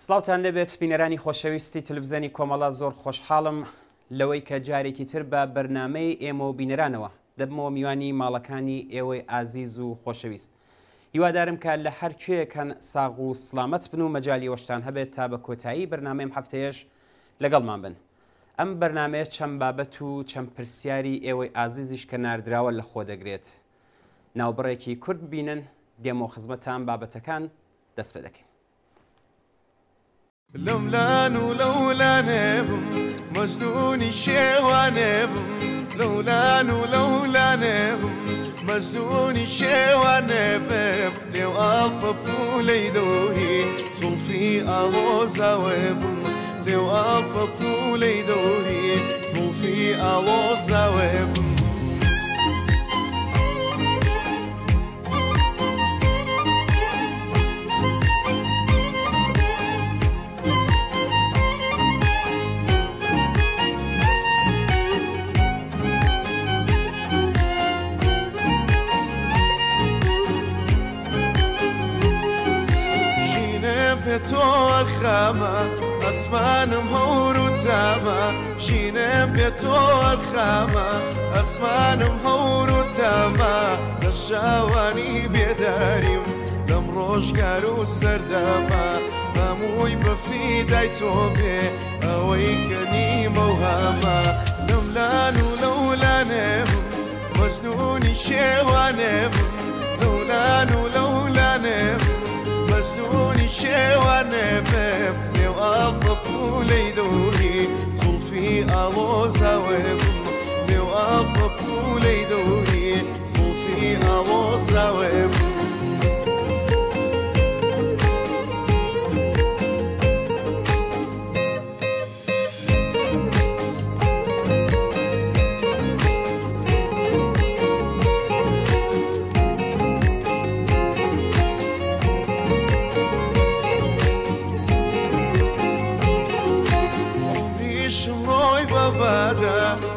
سڵاوتان لەبێت بینەرانی خۆشەویستی تلڤیزیۆنی کۆمەڵە زۆر خۆشحاڵم لەوەی کە جارێکی تر بە بەرنامەی ئێمە و بینەرانەوە دەبمەوە میوانی ماڵەکانی ئێوەی ئازیز و خۆشەویست. هیوادارم کە لە هەر کوێیەکەن ساغ و سڵامەت بن و مەجالی وەشتان هەبێت تا بە کۆتایی بەرنامەیم هەفتەیەش لەگەڵمان بن. ئەم بەرنمەیە چەند بابەت و چەند پرسیاری ئێوەی ئازیزیش کە ناردراوە لە خۆ دەگرێت. ناوبڕێکی کورد بینن دێمە خزمەتان بابەتەکان دەست پێ دەکەین. لولا ولولانهم مجنوني شيوانهم لولانهم مجنوني شيوانهم لو ألطف ليدوري صلفي ألوزاوهم لو ألطف ليدوري صلفي ألوزاوهم بيتو الخامة أسمان مهور وتامة جينا بيتو الخامة أسمان مهور وتامة للجواني بيداريم لمروش قارو سردامة ماموي بفي دايتو بي أويكني موهامة لولانهم مجنوني شيوانهم لولانهم مجنوني شيوانهم لو ألطف ليدوري صلفي ألوزاوهم لو ألطف ليدوري صلفي ألوزاوهم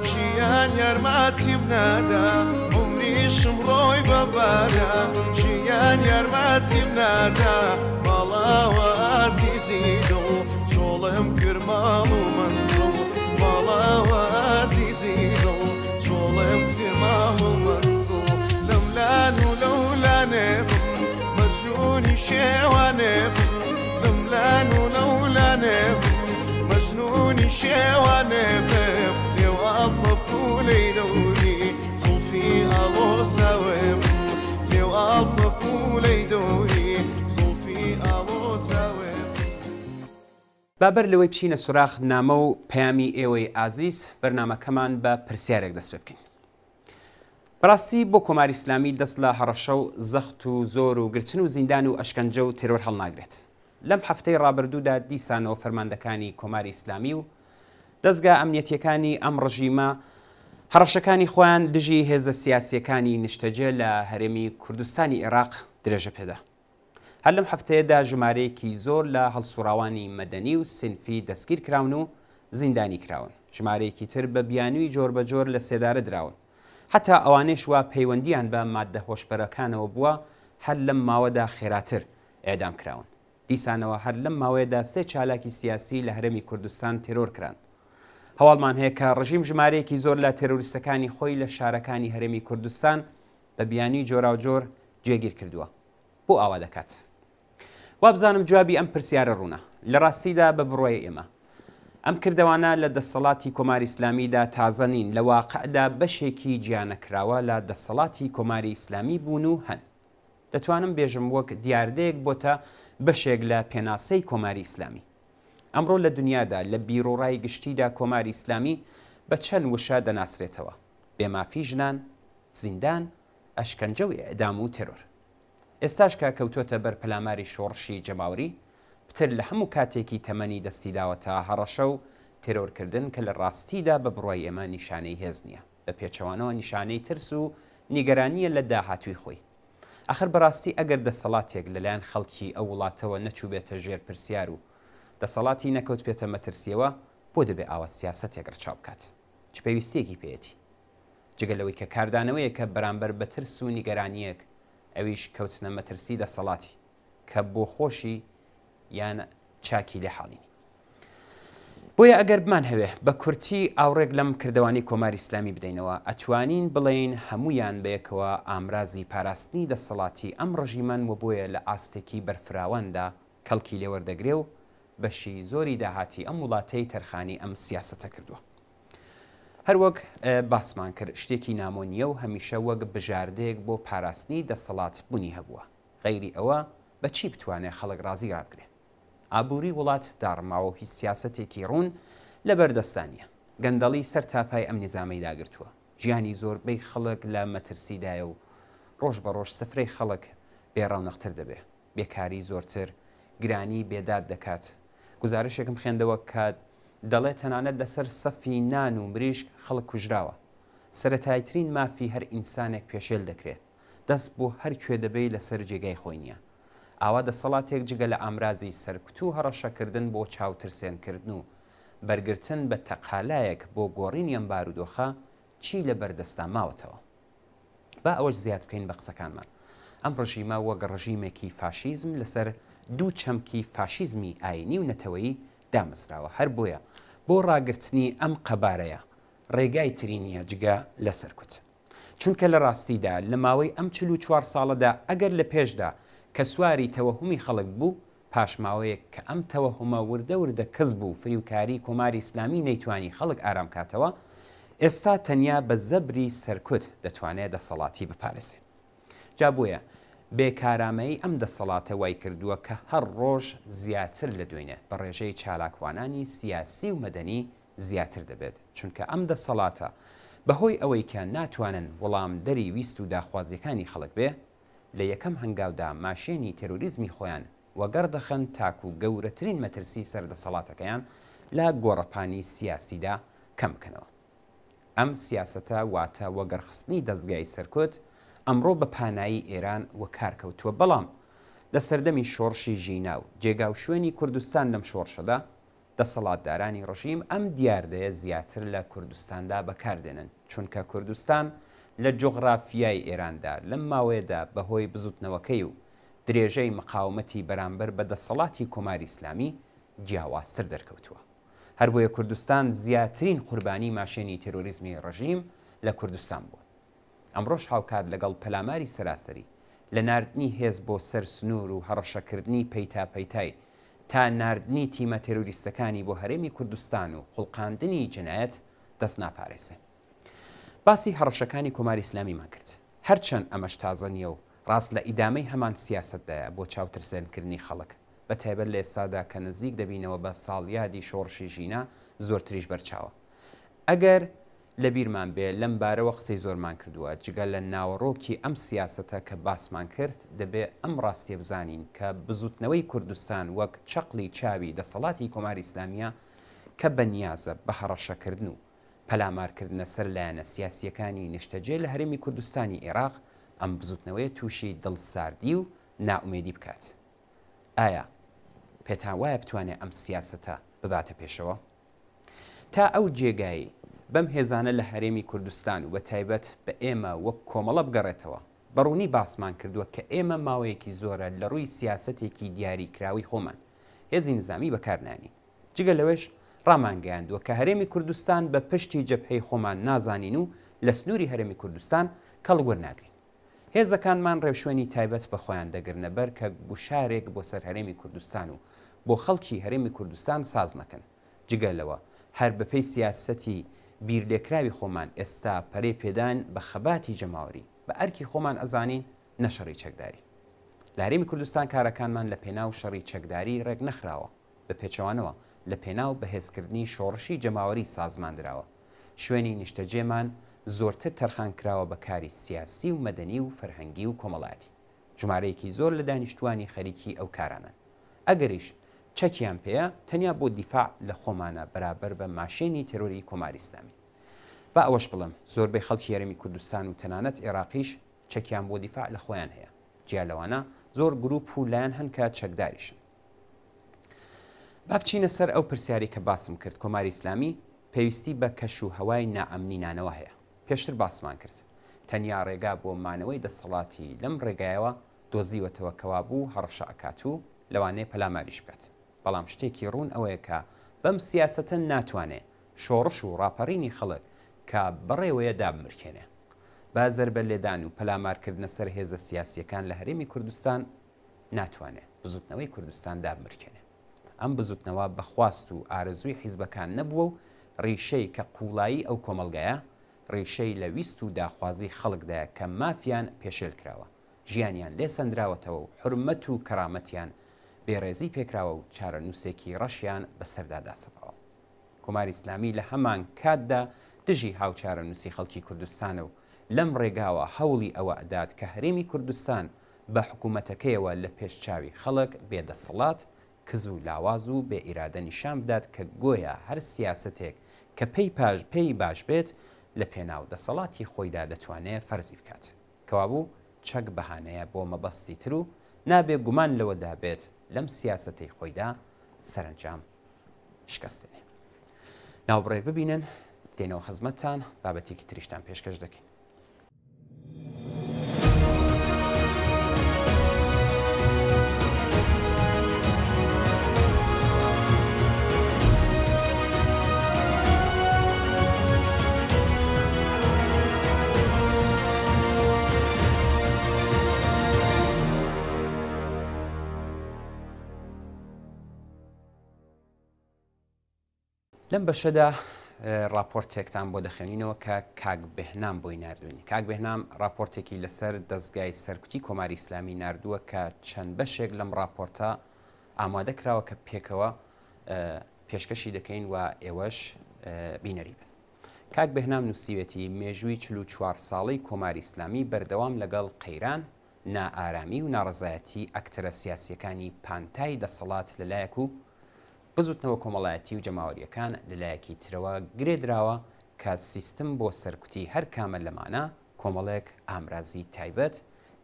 ژیان یارمەتی منادا عمری شمڕۆی بەبادا ژیان یارمەتی منادا ماڵاوە ئازیزی دڵ چۆڵم کرد ماڵ و منزڵ ماڵاوە ئازیزی دڵ چۆڵم کرد ماڵ و منزڵ لەملان و لەولانێ بم مەجنونی شێوانێ بم لەملان و لەولانێ بم مجنوني شيواني بيب لو ألطف ليدوري صوفي ألوزاوهم لو ألطف ليدوري صوفي ألوزاوهم بابەر لەوەی بچینە سوراخ نامە و پەیامی ئێوەی ئازیز بەرنامەکەمان بە پرسیارێک دەست پێ بکەین. بەڕاستی بۆ کۆماری ئیسلامی دەست لە هەڕەشە و زەخت و زۆر و گرچن و زیندان و ئەشکەنجە و تێرۆر هەڵناگرێت. لەم هەفتەی ڕابردوودا دیسانەوە فەرماندەکانی کۆماری ئیسلامی و دەستگا ئەمنیەتیەکانی ئەم ڕژیمە هەڕەشەکانی خۆیان دژی هێزە سیاسیەکانی نیشتەجێ لە هەرێمی کوردستانی عێراق درێژە پێدا. هەر لەم هەفتەیەدا ژمارەیەکی زۆر لە هەڵسوڕاوانی مەدەنی و سینفی دەستگیر کراون و زیندانی کراون. ژمارەیەکی تر بە بیانووی جۆر بە جۆر لە سێدارە دراون. هەتا ئەوانەیش وا پەیوەندیان بە ماددە هۆشبەرەکانەوە بووە هەر لەم ماوەدا خێراتر ئێدام کراون. دیسانەوە هەر لەم ماوەیەدا سێ چالاکی سیاسی لە هەرێمی کوردستان تێرۆر کران. هەواڵمان هەیە کە ڕژیم ژمارەیەکی زۆر لە تێرۆریستەکانی خۆی لە شارەکانی هەرێمی کوردستان بە بیانی جۆرا و جۆر جێگیر کردووە. بۆ ئاوا دەکات. وابزانم جوابی ئەم پرسیارە ڕوونە. لە ڕاستیدا بە بڕۆی ئێمە. ئەم کردەوانە لە دەسەڵاتی کۆماری ئیسلامیدا تازە نین لە واقعدا بەشێکی گیانەکراوە لە دەسەڵاتی کۆماری ئیسلامی بوون و هەن. دەتوانم بێژم وەک دیاردەیەک بۆتە بەشێک لە پێناسەی کۆماری ئیسلامی. ئەمڕۆ لە دنیادا لە بیرۆڕای گشتیدا کۆماری ئیسلامی بە چەند وشە دەناسرێتەوە: بێمافی ژنان، زیندان، ئەشکەنجە و ئێعدام و تێرۆر. ئێستاش کە کەوتۆتە بەر پەلاماری شۆڕشی جەماوری پتر لە هەموو کاتێکی تەمەنی دەستی داوەتە هەڕەشە و تێرۆرکردن کە لە ڕاستیدا بە بڕۆی ئێمە نیشانەی هێز نییە، بە پێچەوانەوە نیشانەی ترس و نیگەرانیە لە داهاتووی خۆی. ئەخر بەڕاستی ئەگەر دەسەڵاتێک لەلایەن خەڵکی ئەو وڵاتەوە نەچوو بێتە ژێر پرسیار و دەسەڵاتی نەکەوت بێتە مەترسیەوە بۆ دەبێ ئاوە سیاسەتێک ڕچاو بکات. چ پێویستیەکی پێیەتی؟ جگەلەوەی کە کاردانەوەیە کە بەرامبەر بە ترس و نیگەرانیەک ئەویش کەوتنە مەترسی دەسەڵاتی کە بۆ خۆشی یان چاکی لێ حاڵینی. بۆیە ئەگەر بمان هەوێ بە کورتی ئاوڕێک لەم کردوانی کۆماری ئیسلامی بدەینەوە ئەتوانین بڵێین هەمویان بەیەکەوە ئامرازی پاراستنی دەسەڵاتی ئەم ڕژیمەن و بۆیە لە ئاستێکی بەرفراواندا کەڵکی لێوەردەگرێ و بەشی زۆری داهاتی ئەم وڵاتەی تەرخانی ئەم سیاسەتە کردووە. هەروەک باسمان کرد شتێکی نامۆنیە و هەمیشە وەک بژاردەیەک بۆ پاراستنی دەسەڵات بوونی هەبووە. غەیری ئەوە بەچی بتوانێت خەڵک ڕازی ڕابگرێ؟ ئابووری وڵات داڕماوە هیچ سیاسەتێکی ڕوون لە بەردەستانیە. گەندەڵی سەر تاپای ئەم نظامەی داگرتووە. ژیانی زۆربەی خەڵک لە مەترسیدایە و ڕۆژ بە ڕۆژ سفرەی خەڵک بێڕەونەختر دەبێ. بێکاری زۆرتر، گرانی بێداد دەکات. گزارشێکم خوێندەوە کات دەڵێت تەنانەت لەسەر سەفی نان و مریشک خەڵک کوژراوە. سەرەتایترین مافی هەر ئینسانێک پێشێل دەکرێت. دەست بۆ هەر کوێ دەبێت لەسەر جێگای خۆی نییە. ئاوا دەسەڵاتێک جگە لە ئامرازی سەرکوت و هەڕەشەکردن بۆ چاوترسێنکردن و بەرگرتن بە تەقالایەک بۆ گۆڕینی ئەم بارودۆخە چی لە بەردەستا ماوەتەوە. با ئەوەش زیاد بکەین بە قسەکانمان. ئەم ڕژیمە وەک ڕژیمێکی فاشیزم لەسەر دوو چەمکی فاشیزمی ئاینی و نەتەوەیی دامەزراوە. هەر بۆیە بۆ ڕاگررتنی ئەم قەبارەیە ڕێگای ترینیە جگە لە سەرکوت. چونکە لە ڕاستیدا لە ماوەی ئەم 44 ساڵەدا ئەگەر لە پێشدا کە سواری تەوەهومی خەڵک بوو پاشماوەیەک کە ئەم تەوەهمە وردە وردە کەس بوو فریوکاری کۆماری ئیسلامی نەیتوانی خەڵک ئارام کاتەوە، ئێستا تەنیا بە زەبری سەرکوت دەتوانێت دەسەڵاتی بپارێزێ. جا بۆیە بێکارامەی ئەم دەسەڵاتە وای کردووە کە هەر ڕۆژ زیاتر لە دوێنێ بە ڕێژەی چالاکوانانی سیاسی و مەدەنی زیاتر دەبێت. چونکە ئەم دەسەڵاتە بەهۆی ئەوەی کە ناتوانن وەڵام دەری ویست و داخوازیەکانی خەڵک بێ لە یەکەم هەنگاودا ماشێنی تێرۆریزمی خۆیان وەگەردەخەن تاکو و گەورەترین مەترسی سەردەسەڵاتەکەیان لە گۆڕەپانی سیاسیدا کەم بکەنەوە. ئەم سیاسەتە واتە وەگەرخستنی دەستگای سەرکوت ئەمڕۆ بە پانایی ئێران وە کارکەوتووە. بەڵام لە سەردەمی شۆڕشی ژینا و جێگا و شوێنی کوردستان لەم شۆڕشەدا دەسەڵاتدارانی ڕژیم ئەم دیاردەیە زیاتر لە کوردستاندا بەکاردێنن. چونکە کوردستان لە جۆغرافیای ئێراندا لەم ماوەیەدا بەهۆی بزوتنەوەکەی و درێژەی مقاومەتی بەرامبەر بە دەسەڵاتی کۆماری ئیسلامی جیاوازتر دەرکەوتووە. هەر بۆیە کوردستان زیاترین قوربانی ماشێنی تێرۆریزمی ڕژیم لە کوردستان بووە. ئەمڕۆژ هاوکات لەگەڵ پەلاماری سەراسەری لە ناردنی هێز بۆ سەر سنوور و هەڕەشەکردنی پەیتاپەیتای تا ناردنی تیمە تێرۆریستەکانی بۆ هەرێمی کوردستان و خوڵقاندنی جنایەت دەست ناپارێزێ. باسی هەڕەشەکانی کۆماری ئیسلامیمان کرد. هەرچەند ئەمەش تازە نییە و ڕاست لە ئیدامەی هەمان سیاسەتدایە بۆ چاوترسێنکردنی خەڵک بە تایبەت لە ئێستادا کە نزیک دەبینەوە بە ساڵیادی شۆڕشی ژینا زۆرتریش بەرچاوە. ئەگەر لە بیرمان بێ لەم بارەوە قسەی زۆرمان کردووە جگە لە ناوەڕۆکی ئەم سیاسەتە کە باسمان کرد دەبێ ئەم ڕاستیە بزانین کە بزوتنەوەی کوردستان وەک چەقلی چاوی دەسەڵاتی کۆماری ئیسلامیە کە بەنیازە بە هەڕەشەکردن و پەلامارکردنە سەر لایەنە سیاسیەکانی نیشتەجێ لە هەرێمی کوردستانی عێراق ئەم بزوتنەوەی تووشی دڵساردی و نائومێدی بکات. ئایا پێتان وایە بتوانێت ئەم سیاسەتە بباتە پێشەوە؟ تا ئەو جێگایی بەم هێزانە لە هەرێمی کوردستان و بە تایبەت بە ئێمە وەک کۆمەڵە بگەڕێتەوە بەڕوونی باسمان کردووە کە ئێمە ماوەیەکی زۆرە لە ڕووی سیاسەتێکی دیاری کراوی خۆمان هێزی نظامی بەکارنانی. جگە لەوێش ڕامانگەیاندووە کە هەرێمی کوردستان بە پشتی جەبهەی خۆمان نازانین و لە سنووری هەرێمی کوردستان کەڵگوەرناگرین. هێزەکانمان ڕێوشوێنی تایبەت بە خۆیان دەگرنە بەر کە گوشارێک بۆ سەر هەرێمی کوردستان و بۆ خەڵکی هەرێمی کوردستان ساز مەکەن. جگە لەوە هەر بەپێی سیاسەتی بیرلێکراوی خۆمان ئێستا پەرەی پێدان بە خەباتی جەماوەری بە ئەرکی خۆمان ئەزانین نەشەڕی چەکداری. لە هەرێمی کوردستان کارەکانمان لە پێناو شەڕی چەکداری ڕێک نەخراوە، بە پێچەوانەوە لە پێناو بەهێزکردنی شۆڕشی جەماوەری سازمان درراوە. شوێنی نیشتەجێمان زۆرتر تەرخان کراوە بە کاری سیاسی و مەدەنی و فەرهەنگی و کۆمەڵایەتی. ژمارەیەکی زۆر لە دانیشتوانی خەریکی ئەو کارانن. ئەگەریش چەکیان پێەیە تەنیا بۆ دیفاع لە خۆمانە بەرابەر بە ماشێنی تێرۆری کۆماری ئیسلامی. با ئەوەش بڵم زۆربەی خەڵکی هەرێمی کوردستان و تەنانەت عێراقیش چەکیان بۆ دیفاع لە خۆیان هەیە. جیا لەوانە زۆر گروپ و لایەن هەن کە چەکداریشن. با بچینە سەر ئەو پرسیاری کە باسم کرد کۆماری ئیسلامی پێویستی بە کەش و هەوای نائەمنینانەوە هەیە. پێشتر باسمان کرد تەنیا ڕێگا بۆ مانەوەی دەسەڵاتی لەم ڕێگایەوە دۆزیوەتەوە کەوا بوو هەڕەشە ئەکات و لەوانەیە پەلاماریش بکات. بەڵام شتێکی ڕوون ئەوەیە کە بەم سیاسەتە ناتوانێت شۆڕش و ڕاپەڕینی خەڵک کە بەڕێوەیە دابمرکێنێ با زەربە لێدان و پەلامارکردنە سەر هێزە سیاسیەکان لە هەرێمی کوردستان ناتوانێت بزوتنەوەی کوردستان دابمرکێنێ. ئەم بزوتنەوە بەخواست و ئارەزووی حیزبەکان نەبووە و ڕیشەی کە قوڵایی ئەو کۆمەلگایە ڕیشەی لە ویست و داخوازی خەڵکدایە کە مافیان پێشێل کراوە، ژیانیان لێ سەندراوەتەوە و حرمەت و کەرامەتیان بێڕێزی پێکراوە و چارەنووسێکی ڕەشیان بەسەردا داسەپەوە. کۆماری ئیسلامی لە هەمان کاتدا دژی هاوچارە نووسی خەڵکی کوردستانە و لەم ڕێگاوە هەوڵی ئەوە ئەدات کە هەرێمی کوردستان بە حکوومەتەکەیەوە لە پێشچاوی خەڵک بێدەسەڵات کز و لاواز و بێ ئیرادە نیشان بدات کە گۆیە هەر سیاسەتێک کە پێی باش بێت لە پێناو دەسەڵاتی خۆیدا دەتوانێت فەرزی بکات. کەوابوو چەک بەهانەیە بۆ مەبەستی تر و نابێ گومان لەوەدا بێت لەم سیاسەتەی خۆیدا سەرنجام شکستێنێ. ناوبڕێ ببینن دێنەوە خزمەتتان بابەتێکی تریشتان پێشکەش دەکەین. لەم بەشەدا راپۆرتێکتان بۆ دەخێنینەوە کە کاک بێهنام بۆی نردوێنی. کاک بێهنام راپۆرتێکی لەسەر دەستگای سەرکوتی کۆماری ئیسلامی نردووە کە چەند بەشێک لەم راپۆرتە ئامادە کراوە کە پێکەوە پێشکەشی دەکەین و ئێوەش بینەری بن. کاک بێهنام نووسیوێتی مێژووی 44 ساڵەی کۆماری ئیسلامی بەردەوام لەگەڵ قەیران، نائارامی و ناڕزایەتی ئەکتەرە سیاسیەکانی پانتای دەسەڵات لەلایەک و بزوتنەوە کۆمەڵایەتی و جەماوەریەکان لەلایەکی ترەوە گرێدراوە کە سیستم بۆ سەرکوتی هەر کامە لەمانە کۆمەڵێک ئامرازی تایبەت،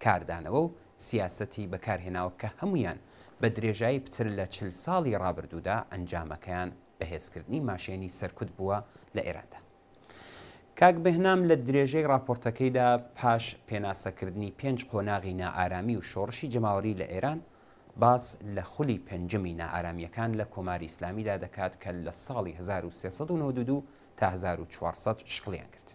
کاردانەوە و سیاسەتی بەکارهێناوە کە هەمویان بە درێژایی پتر لە 40 ساڵی ڕابردوودا ئەنجامەکەیان بەهێزکردنی ماشێنی سەرکوت بووە لە ئێراندا. کاک بێهنام لە درێژەی راپۆرتەکەیدا پاش پێناسەکردنی 5 قۆناغی نائارامی و شۆڕشی جەماوەری لە ئێران باس لە خولی پەنجەمی نائارامیەکان لە کۆماری ئیسلامیدا دەکات کە لە ساڵی 1392 تا 1400 شقلیان کرد.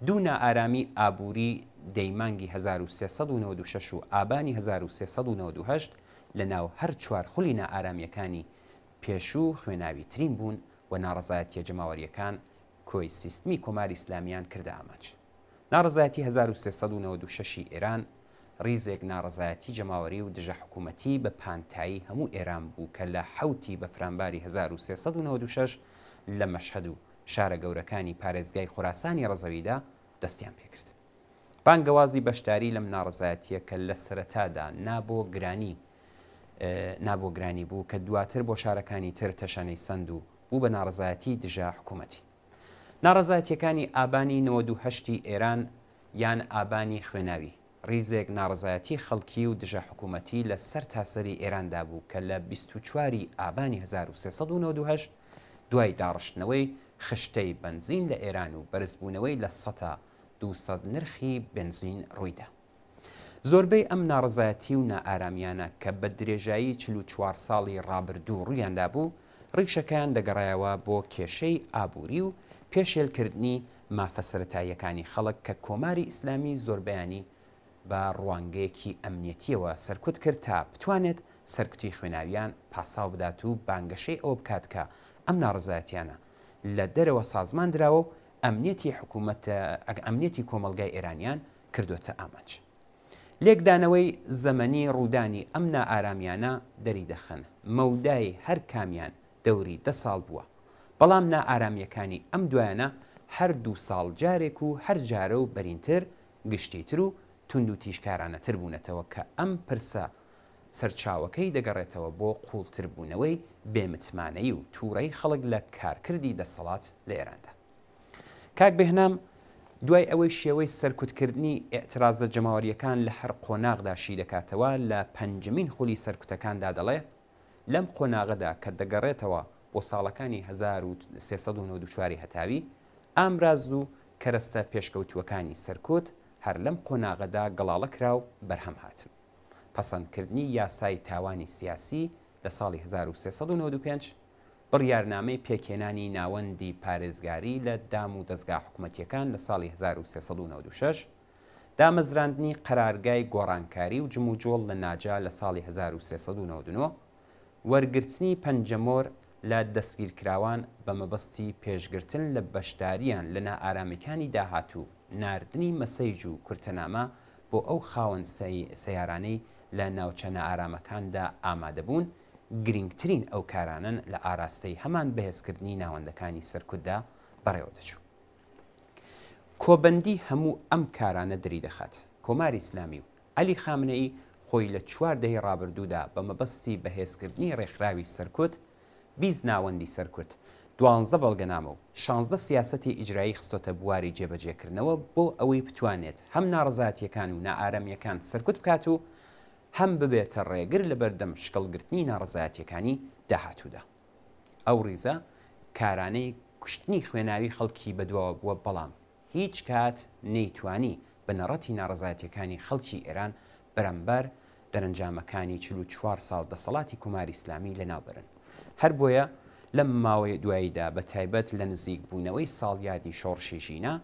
دوو نائارامی ئابووری دەیمانگی 1396 و ئابانی 1398 لە ناو هەر چوار خولی نائارامیەکانی پێشوو خوێناوی ترین بوون و ناڕزایەتیە جەماوەریەکان کۆی سیستمی کۆماری ئیسلامیان کردە ئاماج. ناڕزایەتی 1396 ئێران ڕیزێک ناڕزایەتی جەماوەری و دژە حکوومەتی بە پانتایی هەموو ئێران بوو کە لە حوتی بەفرامباری 1396 لە مەشهەد و شارە گەورەکانی پارێزگای خوراسانی ڕەزەویدا دەستیان پێکرد. بانگەوازی بەشداری لەم ناڕزایەتیە کە لە سەرەتادا نابۆ گرانی بوو کە دواتر بۆ شارەکانی تر تەشەنەی سند و بوو بە ناڕزایەتی دژە حکوومەتی. ناڕزایەتیەکانی ئابانی 98 ئێران یان ئابانی خوێناوی ڕیزێک ناڕزایەتی خەڵکی و دژە حکوومەتی لە سەر تاسەری ئێراندا بوو کە لە 24 ئابانی 1398 دوای داڕشتنەوەی خشتەی بنزین لە ئێران و بەرزبوونەوەی لە 200 نرخی بنزین ڕوویدا. زۆربەی ئەم ناڕزایەتی و نائارامیانە کە بە درێژایی 44 ساڵی ڕابردوو ڕوویاندا بوو ڕیشەکەیان دەگەڕایەوە بۆ کێشەی ئابووری و پێشێلکردنی مافەسەرەتاییەکانی خەڵک کە کۆماری ئیسلامی زۆربەیانی بە ڕوانگەیەکی ئەمنیەتیەوە سەرکوت کرد تا بتوانێت سەرکوتی خوێناویان پاساو بدات و بانگەشەی ئەوە بکات کە ئەم ناڕزایەتیانە لە دەرەوە سازمان درراوە و ئەمنیەتی کۆمەلگای ئێرانیان کردوتە ئاماج. لێکدانەوەی زەمەنی ڕوودانی ئەم نائارامیانە دەری دەخەن مەودای هەر کامیان دەوری 10 ساڵ بووە، بەڵام نائارامیەکانی ئەم دوایانە هەر 2 ساڵ جارێک و هەر جارە و بەرینتر گشتیتر و تونند و تیشکارانەتر بوونەتەوە کە ئەم پرسە سەرچاوەکەی دەگەڕێتەوە بۆ قوڵتر بوونەوەی بێمتمانەی و تووڕەی خەڵک لە کارکردی دەسەڵات لە ئێراندا. کاک بێهنام دوای ئەوەی شێوەی سەرکوتکردنی ئێعترازە جەماوەریەکان لە هەر قۆناغدا شی دەکاتەوە لە 5مین خولی سەرکوتەکاندا دەڵێ لەم قۆناغەدا کە دەگەڕێتەوە بۆ ساڵەکانی 1394 هەتاوی ئامراز و کەرەستە پێشکەوتووەکانی سەرکوت هەر لەم قۆناغەدا گەڵاڵە کرا و بەرهەم هاتن. پەسەندکردنی یاسای تاوانی سیاسی لە ساڵی 1395 بڕیارنامەی پێکهێنانی ناوەندی پارێزگاری لە دام و دەستگا حکوومەتیەکان لە ساڵی 1396 دامەزراندنی قەرارگای گۆڕانکاری و جموجۆڵ لە ناجا لە ساڵی 1399 وەرگرتنی پەنجەمۆر لە دەستگیرکراوان بە مەبەستی پێشگرتن لە بەشداریان لە نائارامەکانی داهاتوو ناردنی مەسەیج و کورتەنامە بۆ ئەو خاوەن سەیارانەی لە ناوچە نائارامەکاندا ئامادەبوون گرنگترین ئەو کارانن لە ئاراستەی هەمان بەهێزکردنی ناوەندەکانی سەرکوتدا بەڕێوە دەچوو. کۆبەندی هەموو ئەم کارانە دەری دەخات. کۆماری ئیسلامی و عەلی خامنەئی خۆی لە 4 دەهەی ڕابردوودا بە مەبەستی بەهێزکردنی ڕێکخراوی سەرکوت 20 ناوەندی سەرکوت 12 بەڵگەنامە و 16 سیاسەتی ئیجرایی خستۆتە بواری جێبەجێکردنەوە بۆ ئەوەی بتوانێت هەم ناڕەزایەتیەکان و نائارەمیەکان سەرکوت بکات و هەم ببێتە ڕێگر لە بەردەم شکڵگرتنی ناڕەزایەتیەکانی داهاتوودا. ئەو ڕیزە کارانەی کوشتنی خوێناوی خەڵکی بەدواوە بووە، بەڵام هیچ کات نەیتوانی بنەڕەتی ناڕەزایەتیەکانی خەڵکی ئێران بەرامبەر دەرەنجامەکانی 44 ساڵ دەسەڵاتی کۆماری ئیسلامی لەناوبەرن. هەر بۆیە لەم ماوەی دواییدا بە تایبەت لە نزیک بوونەوەی ساڵیادی شۆڕشی ژینە،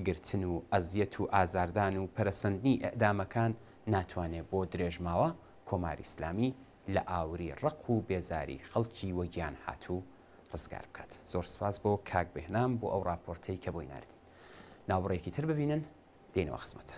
گرتن و ئەزیەت و ئازاردان و پەرەسەندنی ئەعدامەکان ناتوانێت بۆ درێژماوە کۆماری ئیسلامی لە ئاوری ڕق و بێزاری خەڵکی وەگیان هاتوو ڕزگار بکات. زۆر سپاس بۆ کاک بێهنام بۆ ئەو راپۆرتەی کە بۆی ناردی. ناوبڕێکی تر ببینن دێنەوە خزمەتە.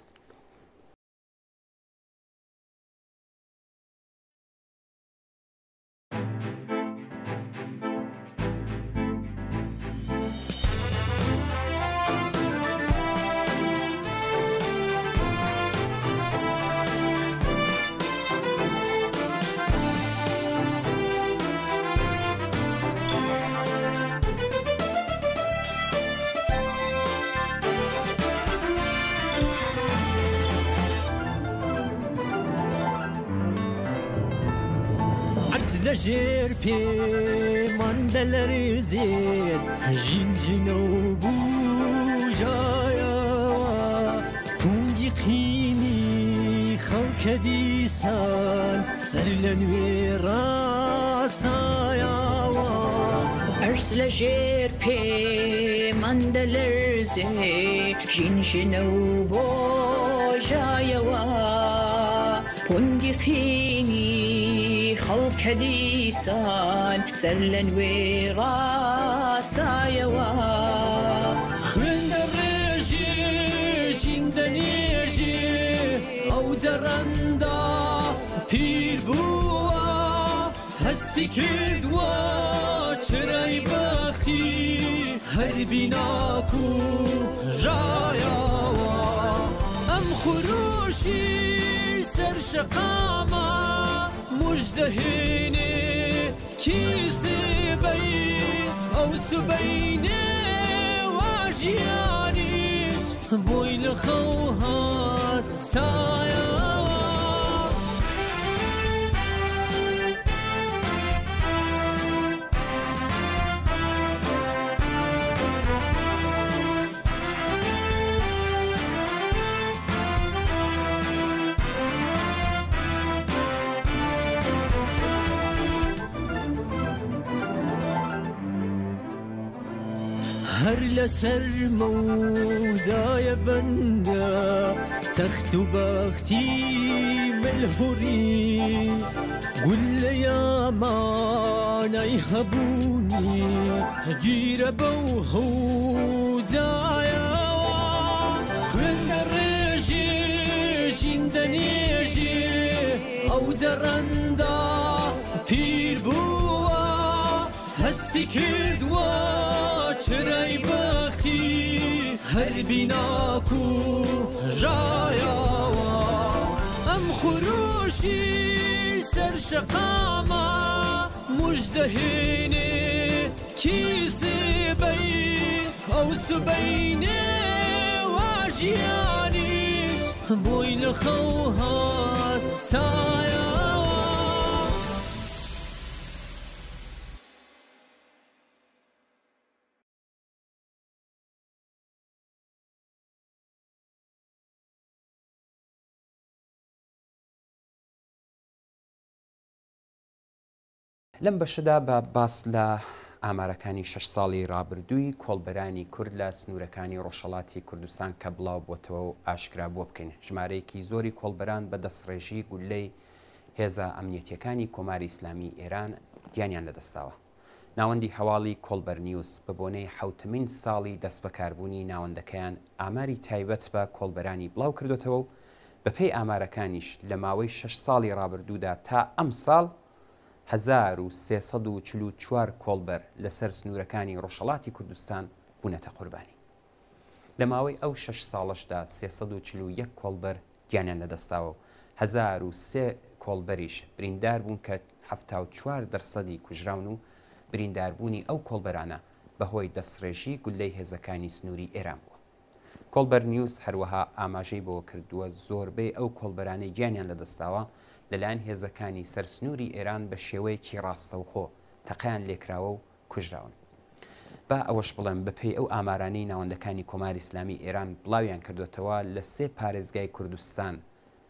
لەژێر پێمانە لەرزێت ژینجنە و بوژایەوە پونگی قینی خەڵکە دیسان سەر لە نوێ ڕاسایەوە ئەرز لەژێر پێمانە لەرزێت ژینجنە و بۆژایەوە پونگی قینی خەڵکە دیسان سەر لە نوێ ڕاسایەوە خوێندە ڕێژێ ژیندە نێژێ ئەو دەڕەندا پیر بووە هەستی کردووە چرای بەختی هەر بیناک و ژایەوە ئەم خوروشی سەر شەقامە مجدهيني كيسبي أو سبيني واجيانيش بوي لخوهات سايا هەر لەسەر مەودایە بەندە تەخت و بەختی ملهوری گول لە یامانەی هەبوونی گیرە بەو هەودایەوە خوێندە ڕێژێ ژیندە نێژێ ئەو دەڕەندا پیر بووە هەستی کردووە چرای بەختی هەر بیناک و ژایەوە ئەم خوروشی سەر شەقامە مژدەهێنێ کیسبەی ئەو سبەینێ واژیانیش بۆی لە خەوهات سایە لەم بەشەدا بە باس لە ئامارەکانی 6 ساڵی ڕابردووی کۆڵبەرانی کورد لە سنوورەکانی ڕۆژهەڵاتی کوردستان کە بڵاو بۆتەوە و ئاشکرا بۆ بکەین. ژمارەیەکی زۆری کۆڵبەران بە دەستڕێژی گولەی هێزە ئەمنیەتیەکانی کۆماری ئیسلامی ئێران گیانیان لەدەستاوە. ناوەندی هەواڵی کۆڵبەر نیوز بە بۆنەی حوتمین ساڵی دەست بەکاربوونی ناوەندەکەیان ئاماری تایبەت بە کۆڵبەرانی بڵاو کردوتەوە و بەپێی ئامارەکانیش لە ماوەی 6 ساڵی ڕابردوودا تا ئەم ساڵ 1344 کۆڵبەر لەسەر سنوورەکانی ڕۆژهەڵاتی کوردستان بوونەتە قوربانی. لە ماوەی ئەو 6 ساڵشدا 341 کۆڵبەر گیانیان لەدەستاوە و 1003 کۆڵبەریش بریندار بوون کە 74% کوژراون و برینداربوونی ئەو کۆڵبەرانە بەهۆی دەستڕێژی گولەی هێزەکانی سنووری ئێران بووە. کۆڵبەر نیوز هەروەها ئاماژەی بۆ کردووە زۆربەی ئەو کۆڵبەرانەی گیانیان لەدەستاوە لەلایەن هێزەکانی سەرسنووری ئێران بە شێوەیەکی ڕاستەوخۆ تەقیان لێکراوە و کوژراون. با ئەوەش بڵێم بەپێی ئەو ئامارانەی ناوەندەکانی کۆماری ئیسلامی ئێران بڵاویان کردوێتەوە لە 3 پارێزگای کوردستان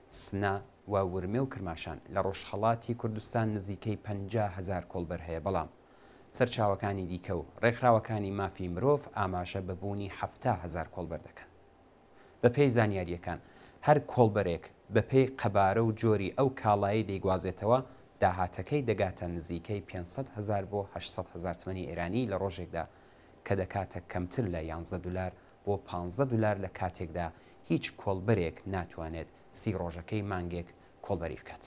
سنا و ورمێ و کرماشان لە ڕۆژهەڵاتی کوردستان نزیکەی 50,000 کۆڵبەر هەیە، بەڵام سەرچاوەکانی دیکە و ڕێکخراوەکانی مافی مرۆڤ ئاماژە بەبوونی 70,000 کۆڵبەر دەکەن. بەپێی زانیاریەکان هەر کۆڵبەرێک بەپێی قەبارە و جۆری ئەو کاڵایی دەیگوازێتەوە داهاتەکەی دەگاتە نزیکەی 500,000 بۆ 800,000 تمەنی ئێرانی لە ڕۆژێکدا کە دەکاتە کەمتر لە 11 دلار بۆ 15 دلار لە کاتێکدا هیچ کۆڵبەرێک ناتوانێت 30 ڕۆژەکەی مانگێک کۆڵبەری بکات.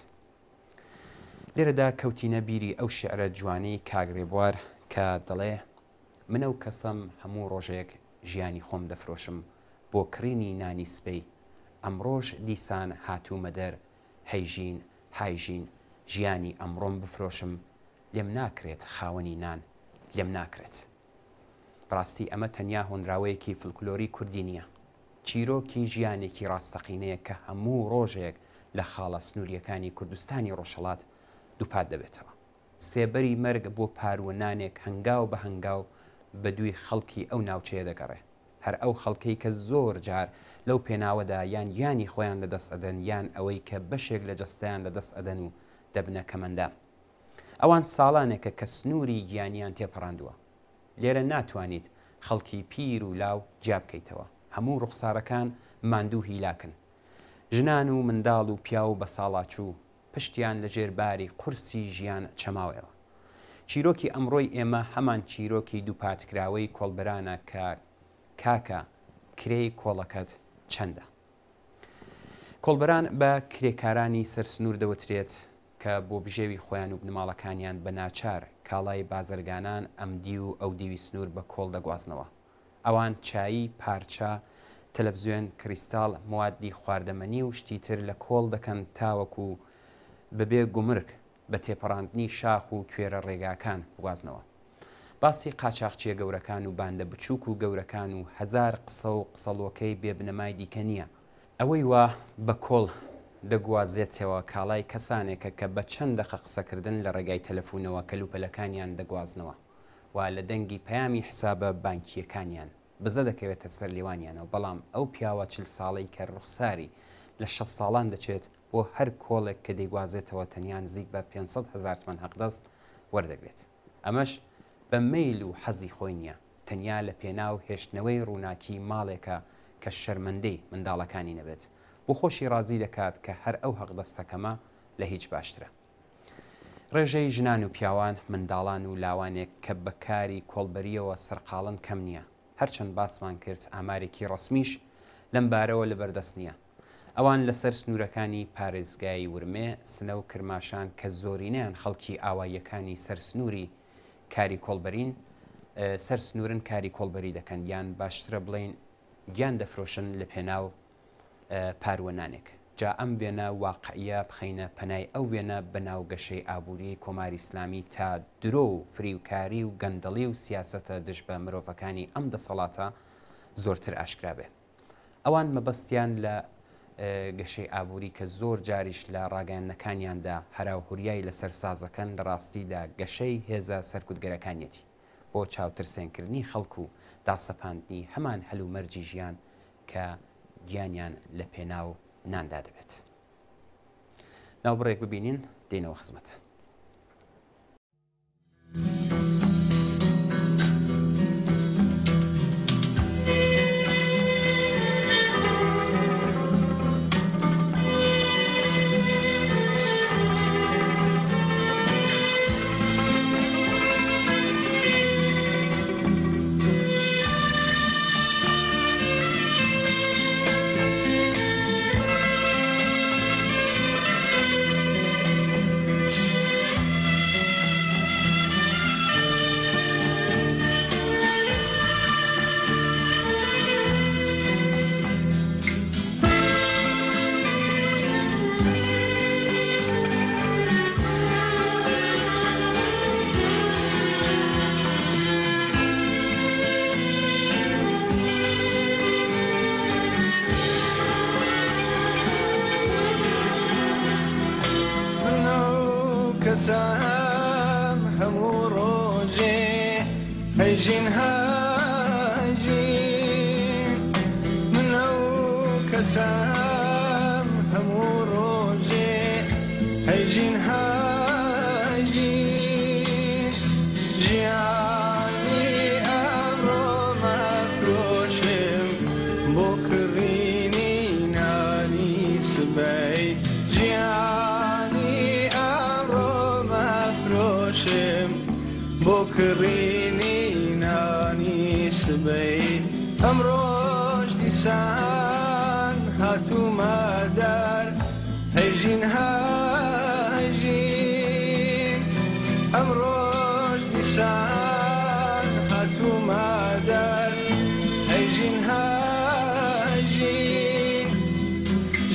لێرەدا کەوتینە بیری ئەو شعرە جوانەی کاگڕێبوار کە دەڵێ منە و کەسم هەموو ڕۆژێک ژیانی خۆم دەفرۆشم بۆ کڕینی نانی سپەی، ئەمڕۆژ دیسان هاتوومە دەر هەیژین هایژین ژیانی ئەمڕۆم بفرۆشم، لێم ناکرێت خاوەنی نان لێم ناکرێت. بەڕاستی ئەمە تەنیا هۆنراوەیەکی فلکلۆری کوردی نییە، چیرۆکی ژیانێکی ڕاستەقینەیە کە هەموو ڕۆژێک لە خاڵە سنووریەکانی کوردستانی ڕۆژهەڵات دووپات دەبێتەوە. سێبەری مەرگ بۆ پاروەنانێک هەنگاو بە هەنگاو بە دووی خەڵکی ئەو ناوچەیە دەگەڕێ، هەر ئەو خەڵکەی کە زۆر جار لەو پێناوەدا یان گیانی خۆیان لەدەست ئەدەن یان ئەوەی کە بەشێک لە جەستەیان لەدەست ئەدەن و دەبنە کەمەندە. ئەوان ساڵانێکە کە سنووری گیانیان تێپەڕاندووە. لێرە ناتوانیت خەڵکی پیر و لاو جیا بکەیتەوە، هەموو ڕوخسارەکان ماندوو هیلاکن، ژنان و منداڵ و پیا و بە ساڵاچوو پشتیان لە ژێرباری قورسی ژیان چەماوەوە. چیرۆکی ئەمڕۆی ئێمە هەمان چیرۆکی دووپاتکراوەی کۆڵبەرانە کە کاکە کرێی کۆڵەکەت چەندە. کۆڵبەران بە کرێکارانی سەرسنوور دەوترێت کە بۆ بژێوی خۆیان و بنەماڵەکانیان بە ناچار کاڵای بازرگانان ئەمدی و ئەو دیوی سنوور بە کۆڵ دەگوازنەوە. ئەوان چایی، پارچە، تەلەڤزیۆن، کریستاڵ، موادی خواردەمەنی و شتی تر لە کۆڵ دەکەن تاوەکو بەبێ گومرگ بە تێپەڕاندنی شاخ و کوێرە ڕێگاکان بگوازنەوە. باسی قاچاقچیە گەورەکان و باندە بچووک و گەورەکان و هەزار قسە و قسەڵۆکەی بێبنەمای دیکە نییە. ئەوەی وا بە کۆڵ دەگوازێتەوە کاڵای کەسانێکە کە بە چەند دەقە قسەکردن لە ڕێگای تەلەفۆنەوە کەلوپەلەکانیان دەگوازنەوە و لە دەنگی پەیامی حسابە بانکیەکانیان بزە دەکەوێتە سەر لیوانیانەوە. بەڵام ئەو پیاوە 40 ساڵەی کە ڕوخساری لە 6 ساڵان دەچێت بۆ هەر کۆڵێک کە دەیگوازێتەوە تەنیا نزیک بە 500,000 تمەن حەقدەست وەردەگرێت. ئەمەش بە مەیل و حەزی خۆی نییە، تەنیا لە پێناو هێشتنەوەی ڕووناکی ماڵێکە کە شەرمەندەی منداڵەکانی نەبێت، بۆ خۆشی ڕازی دەکات کە هەر ئەو حەقدەستەکەمە لە هیچ باشترە. ڕێژەی ژنان و پیاوان، منداڵان و لاوانێک کە بەکاری کۆڵبەریەوە سەرقاڵن کەم نییە. هەرچەند باسمان کرد ئامارێکی ڕسمیش لەم بارەوە لەبەردەست نییە. ئەوان لەسەر سنوورەکانی پارێزگای ورمێ، سنە و کرماشان کە زۆرینیان خەڵکی ئاواییەکانی سەرسنووری کاری کۆڵبەرین سەرسنوورن کاری کۆڵبەری دەکەن، یان باشترە بڵێن گیان دەفرۆشن لە پێناو پاروەنانێک. جا ئەم وێنە واقعیە بخەینە پەنای ئەو وێنە بەناو گەشەی ئابووری کۆماری ئیسلامی تا درۆ و فریوکاری و گەندەڵی و سیاسەتە دژ بە مرۆڤەکانی ئەم دەسەڵاتە زۆرتر ئاشکرا بێ. ئەوان مەبەستیان لە گەشەی ئابووری کە زۆر جاریش لە ڕاگەیاندنەکانیاندا هەراوهوریایی لەسەر سازەکەن لە ڕاستیدا گەشەی هێزە سەرکوتگەرەکانیەتی بۆ چاوترسێنکردنی خەڵکو و داسەپاندنی هەمان هەلومەرجی ژیان کە گیانیان لە پێناو ناندا دەبێت. ناوبڕێک ببینین دێنەوە خزمەتە. کەسام هەموو ڕۆژێ هەیژین هاژین منە و کەسام هەموو ڕۆژێ هەیژین هاژین ژیانی ئەمڕۆ مەفرۆشم بۆ کڕینی نانی سبەی ژیانی ئەمڕۆ مەفرۆشم بۆ کڕینی نانی سبەی ئەمڕۆژ دیسان هاتوومە دەر هەیژین هاژین ئەمڕۆژ دیسان هاتوومە دەر هەیژین هاژین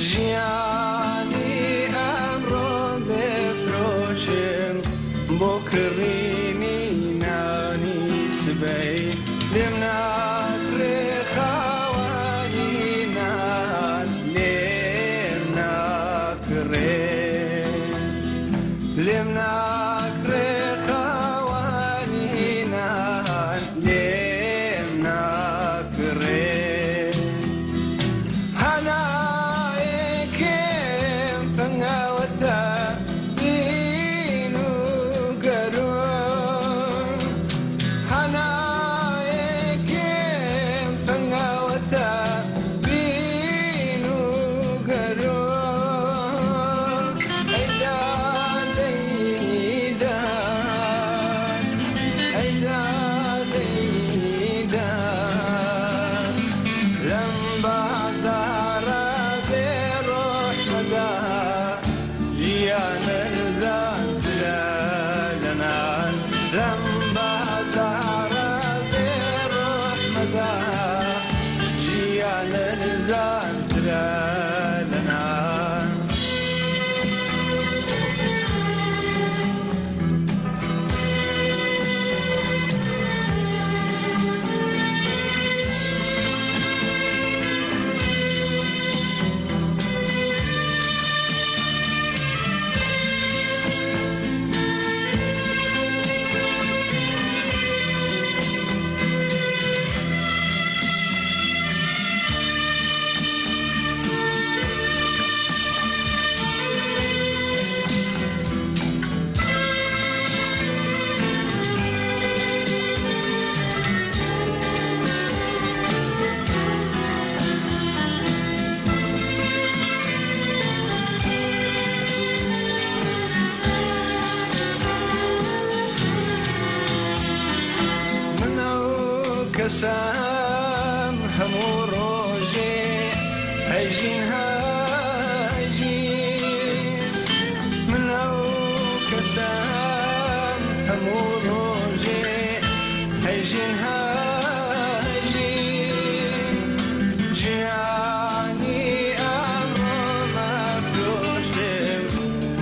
ژیانی ئەمڕۆ بفرۆشم بۆ کڕینی نانی سبەی لێم ناکرێ خاوەنی نان لێم ناکرێ لێم ناکرێ خاوەنی نان لێم ناکرێ هەنایەکێم فەنگاوەتە دین و گەروون هەنایەکێم فەنگاوەتە دین و گەروون ئەیدا دەیدان ئەیدا دەیدان لەم بازارە بێڕۆحمەدا ژیانەرزان لەنان لەم بازارە بێڕۆحمەدا ژیانەرزان لەنان منە و کەسام هەموو ڕۆژێ هەیژین هاژین منە و کەسام هەموو ڕۆژێ هەیژین هاژین ژیانی ئەمڕۆ مەفرۆشم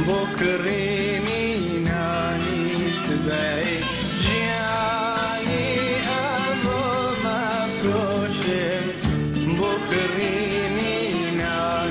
بۆ کڕینی نانی سبەی ژیانی ئەمڕۆ مەفرۆشم بۆ کڕینی نانی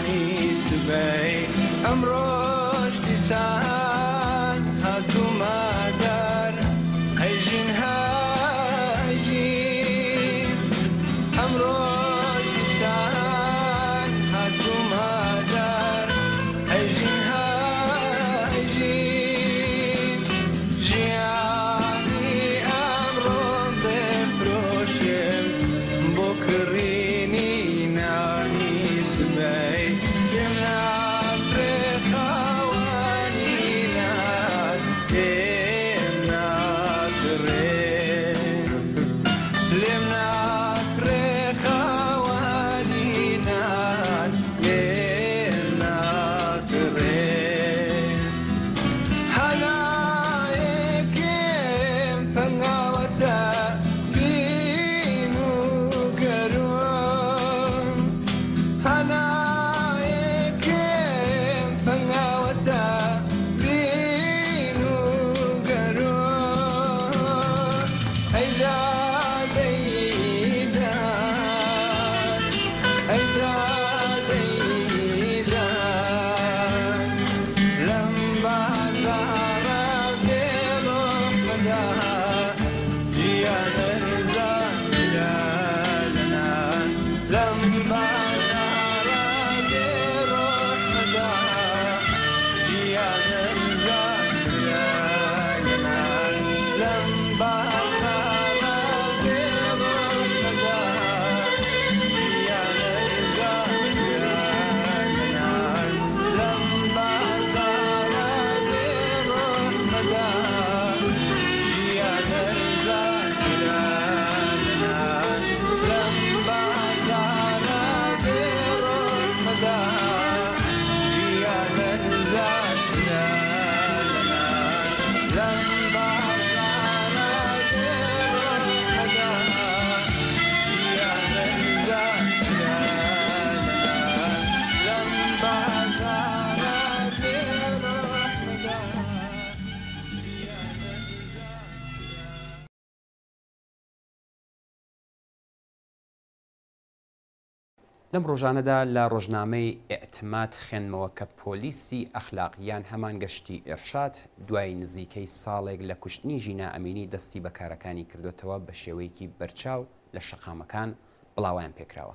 لەم ڕۆژانەدا لە ڕۆژنامەی ئێعتماد خوێنمەوە کە پۆلیسی ئەخلاقیان هەمان گەشتی ئێرشاد دوای نزیکەی ساڵێک لە کوشتنی ژینا ئەمینی دەستی بە کارەکانی کردوێتەوە بە شێوەیەکی بەرچاو لە شەقامەکان بڵاویان پێکراوە.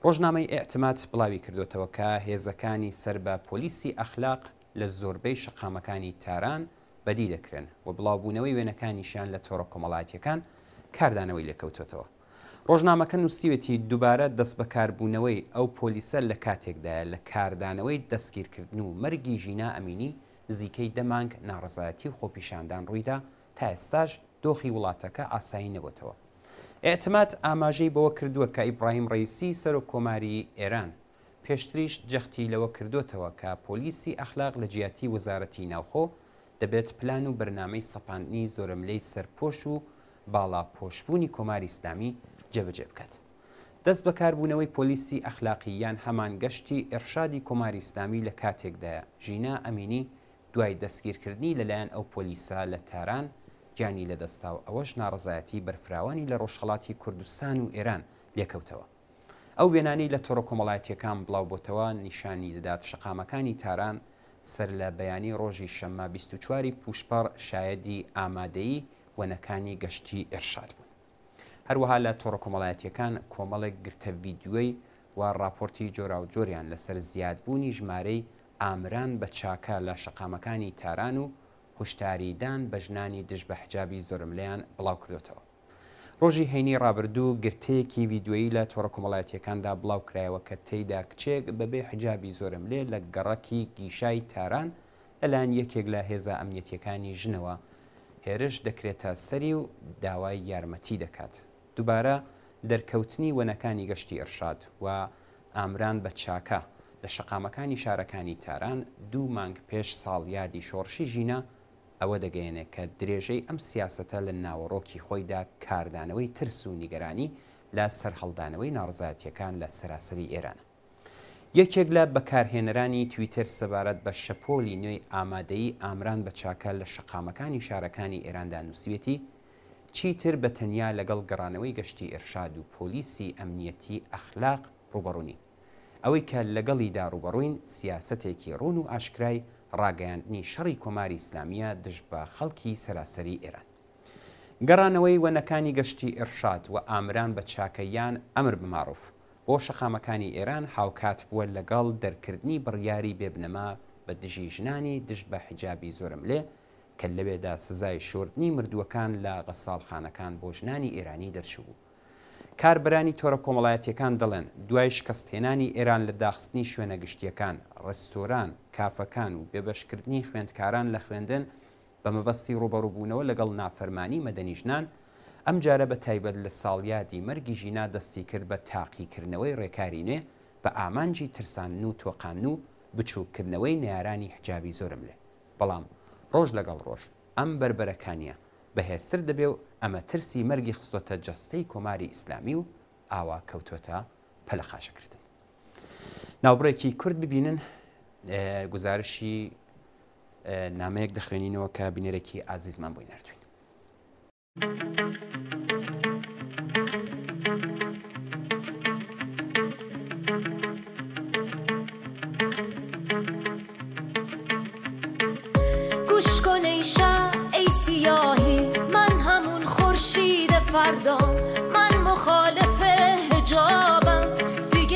ڕۆژنامەی ئێعتماد بڵاوی کردوێتەوە کە هێزەکانی سەر بە پۆلیسی ئەخلاق لە زۆربەی شەقامەکانی تاران بەدی دەکرێن و بڵاوبوونەوەی وێنەکانیشیان لە تۆڕە کۆمەڵایەتیەکان کاردانەوەی لێکەوتوێتەوە. ڕۆژنامەکە نووسیوێتی دووبارە دەست بەکاربوونەوەی ئەو پۆلیسە لە کاتێکدایە لە کاردانەوەی دەستگیرکردن و مەرگی ژینا ئەمینی نزیکەی دەمانگ ناڕزایەتی و خۆپیشاندان ڕوویدا تا ئێستاش دۆخی وڵاتەکە ئاسایی نەبووتەوە. ئێعتماد ئاماژەی بەوە کردووە کە ئیبراهیم ڕەیسی سەرۆک کۆماری ئێران پێشتریش جەختی لەوە کردوێتەوە کە پۆلیسی ئەخلاق لە جیاتی وەزارەتی ناوخۆ دەبێت پلان و بەرنامەی سەپاندنی زۆرملەی سەرپۆش و باڵا پۆشبوونی کۆماری ئیسلامی جێبەجێ بکات. دەست بەکاربوونەوەی پۆلیسی ئەخلاقییان هەمان گەشتی ئێرشادی کۆماری ئیسلامی لە کاتێکدایە ژینا ئەمینی دوای دەستگیرکردنی لەلایەن ئەو پۆلیسا لە تاران گیانی لەدەستا و ئەوەش ناڕزایەتی بەرفراوانی لە ڕۆژهەڵاتی کوردستان و ئێران لێکەوتەوە. ئەو وێنانی لە تۆڕە کۆمەڵایەتیەکان بڵاو بۆتەوە نیشانی دەدات شەقامەکانی تاران سەر لە بەیانی ڕۆژی شەممە 24 پوشپەڕ شایەدی ئامادەیی وەنەکانی گەشتی ئێرشاد بوون. هەروەها لە تۆڕە کۆمەڵایەتیەکان کۆمەڵێک گرتە ڤیدیۆی و راپۆرتی جۆرا و جۆریان لەسەر زیادبوونی ژمارەی ئامران بە چاکە لە شەقامەکانی تاران و هوشداریدان بە ژنانی دژ بە حجابی زۆرملەیان بڵاو کردوێتەوە. ڕۆژی هەینی ڕابردوو گرتەیەکی ڤیدیۆیی لە تۆڕە کۆمەڵایەتیەکاندا بڵاو کرایەوە کە تێیدا کچێک بەبێ حجابی زۆرملێ لە گەڕەکی گیشای تاران لەلایەن یەکێک لە هێزە ئەمنیەتیەکانی ژنەوە هێرش دەکرێتە سەری و داوای یارمەتی دەکات. دووبارە دەرکەوتنی وەنەکانی گەشتی ئێرشاد و ئامران بە چاکە لە شەقامەکانی شارەکانی تاران 2 مانگ پێش ساڵیادی شۆڕشی ژینە ئەوە دەگەیەنێت کە درێژەی ئەم سیاسەتە لە ناوەڕۆکی خۆیدا کاردانەوەی ترس و نیگەرانی لە سەرهەڵدانەوەی ناڕزایەتیەکان لە سەراسەری ئێرانە. یەکێک لە بەکارهێنەرانی تویتر سەبارەت بە شەپۆلی نوێی ئامادەیی ئامران بە چاکە لە شەقامەکانی شارەکانی ئێراندا نووسیوێتی چیتر بە تەنیا لەگەڵ گەڕانەوەی گەشتی ئێرشاد و پۆلیسی ئەمنیەتی ئەخلاق ڕوبەڕوونی ئەوەی کە لەگەڵیدا ڕوبەڕووین سیاسەتێکی ڕوون و ئاشکرای ڕاگەیاندنی شەڕی کۆماری ئیسلامیە دژ بە خەڵکی سەراسەری ئێران. گەڕانەوەی وەنەکانی گەشتی ئێرشاد و ئامران بە چاکەیان ئەمر بماڕوف بۆ شەقامەکانی ئێران هاوکات بووە لەگەڵ دەرکردنی بڕیاری بێبنەما بە دژی ژنانی دژ بە حجابی زۆرملێ کە لەوێدا سزای شۆردنی مردووەکان لە غەساڵخانەکان بۆ ژنانی ئێرانی دەرچوو. کاربەرانی تۆڕە کۆمەڵایەتیەکان دەڵێن دوای شکستهێنانی ئێران لە داخستنی شوێنە گشتیەکان، ڕێستۆران، کافەکان و بێبەشکردنی خوێندکاران لە خوێندن بە مەبەستی ڕوبەڕووبوونەوە لەگەڵ نافەرمانی مەدەنی ژنان، ئەم جارە بە تایبەت لە ساڵیادی مەرگی ژینا دەستی کرد بە تاقیکردنەوەی ڕێکاری نوێ بە ئامانجی ترساندن و تۆقاندن و بچووکردنەوەی نەیارانی حجابی زۆرملێ. بەڵام ڕۆژ لەگەڵ ڕۆژ ئەم بربەرەکانیە بەهێزتر دەبێ و ئەمە ترسی مەرگی خستۆتە جەستەی کۆماری ئیسلامی و ئاوا کەوتۆتە پەلە خاشەکردن. ناوبڕێکی کورد ببینن گزارشی نامەیەک دەخوێنینەوە کە بینەرێکی ئازیزمان بۆی نردوین. گوش کن ای شب ای سیاهی، من همون خورشید فردام، من مخالف حجابم، دیگه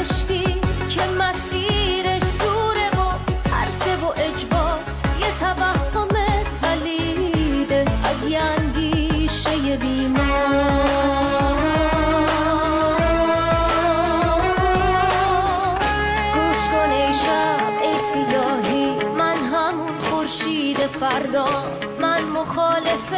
بهشتی که مسیرش زوره و ترسه و اجبار یه توهم پلیده از یه اندیشه بیمار. گوش کن ای شب ای سیاهی، من همون خورشید فردا، من مخالف